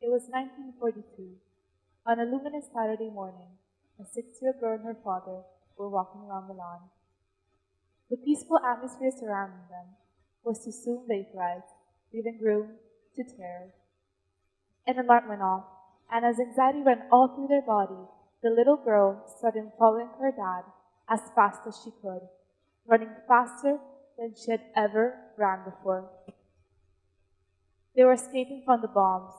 It was 1942. On a luminous Saturday morning, a 6-year-old girl and her father were walking around Milan. The peaceful atmosphere surrounding them was to soon vaporize, leaving room to terror. An alarm went off, and as anxiety ran all through their body, the little girl started following her dad as fast as she could, running faster than she had ever ran before. They were escaping from the bombs,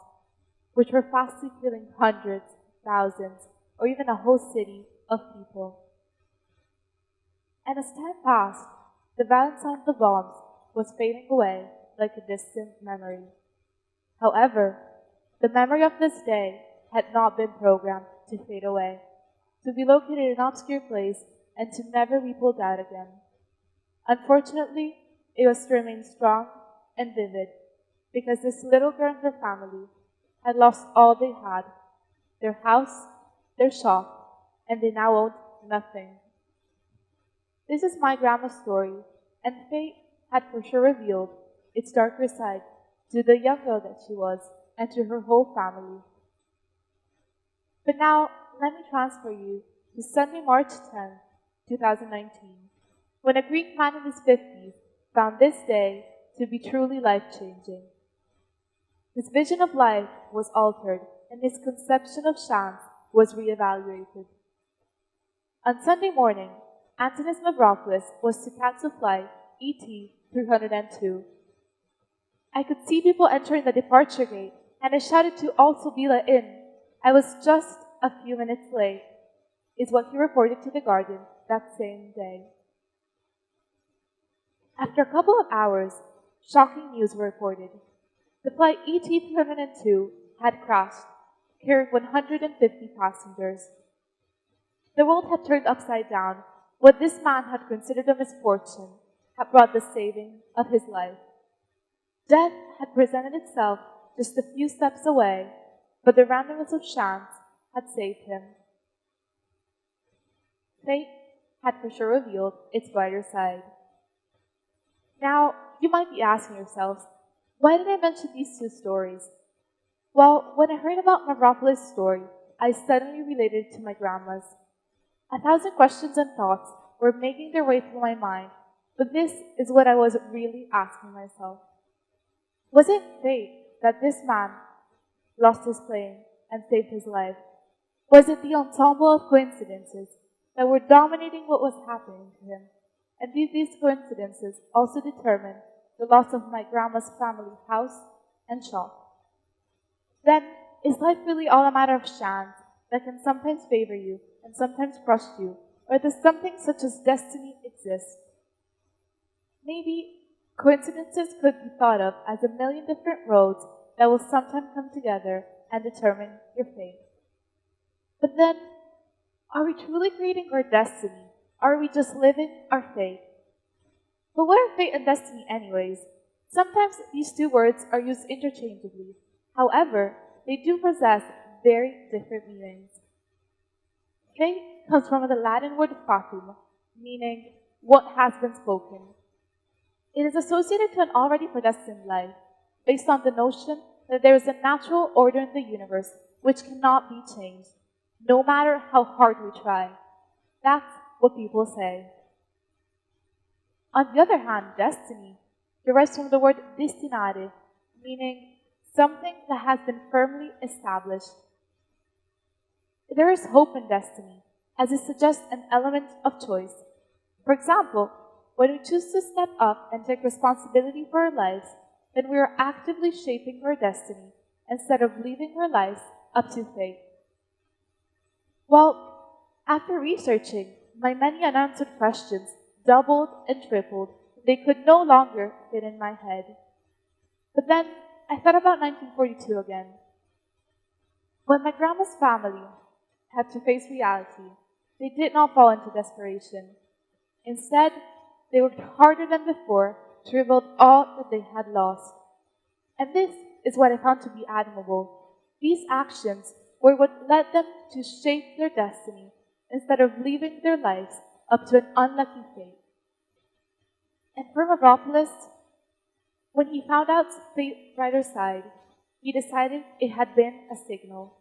which were fastly killing hundreds, thousands, or even a whole city of people. And as time passed, the violent sound of the bombs was fading away like a distant memory. However, the memory of this day had not been programmed to fade away, to be located in an obscure place and to never be pulled out again. Unfortunately, it was to remain strong and vivid, because this little girl and her family had lost all they had, their house, their shop, and they now owned nothing. This is my grandma's story, and fate had for sure revealed its darker side to the young girl that she was and to her whole family. But now, let me transfer you to Sunday, March 10, 2019, when a Greek man in his 50s found this day to be truly life-changing. His vision of life was altered, and his conception of chance was reevaluated. On Sunday morning, Antonis Mavropoulos was to cancel flight ET 302. I could see people entering the departure gate, and I shouted to also be let in. I was just a few minutes late, is what he reported to The Guardian that same day. After a couple of hours, shocking news were reported. The flight ET 302 had crashed, carrying 150 passengers. The world had turned upside down. What this man had considered a misfortune had brought the saving of his life. Death had presented itself just a few steps away, but the randomness of chance had saved him. Fate had for sure revealed its brighter side. Now, you might be asking yourselves, why did I mention these two stories? Well, when I heard about Mavropoulos' story, I suddenly related it to my grandma's. 1,000 questions and thoughts were making their way through my mind, but this is what I was really asking myself. Was it fate that this man lost his plane and saved his life? Was it the ensemble of coincidences that were dominating what was happening to him? And did these coincidences also determine the loss of my grandma's family house and shop? Then, is life really all a matter of chance that can sometimes favor you and sometimes crush you, or does something such as destiny exist? Maybe coincidences could be thought of as a million different roads that will sometime come together and determine your fate. But then, are we truly creating our destiny? Or are we just living our fate? But what are fate and destiny anyways? Sometimes these two words are used interchangeably. However, they do possess very different meanings. Fate comes from the Latin word fatum, meaning what has been spoken. It is associated to an already predestined life, based on the notion that there is a natural order in the universe which cannot be changed, no matter how hard we try. That's what people say. On the other hand, destiny derives from the word destinare, meaning something that has been firmly established. There is hope in destiny, as it suggests an element of choice. For example, when we choose to step up and take responsibility for our lives, then we are actively shaping our destiny instead of leaving our lives up to fate. Well, after researching, my many unanswered questions doubled and tripled. They could no longer fit in my head. But then, I thought about 1942 again. When my grandma's family had to face reality, they did not fall into desperation. Instead, they worked harder than before to rebuild all that they had lost. And this is what I found to be admirable. These actions were what led them to shape their destiny instead of leaving their lives up to an unlucky fate. And for Mavropoulos, when he found out fate's brighter side, he decided it had been a signal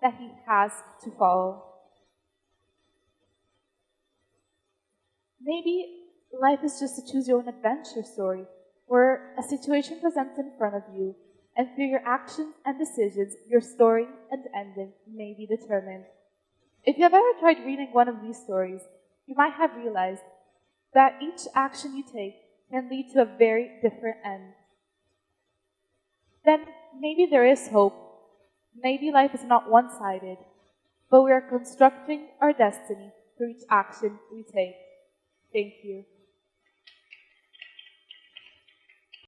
that he has to follow. Maybe life is just a choose your own adventure story, where a situation presents in front of you, and through your actions and decisions, your story and ending may be determined. If you have ever tried reading one of these stories, you might have realized that each action you take can lead to a very different end. Then maybe there is hope. Maybe life is not one-sided, but we are constructing our destiny through each action we take. Thank you.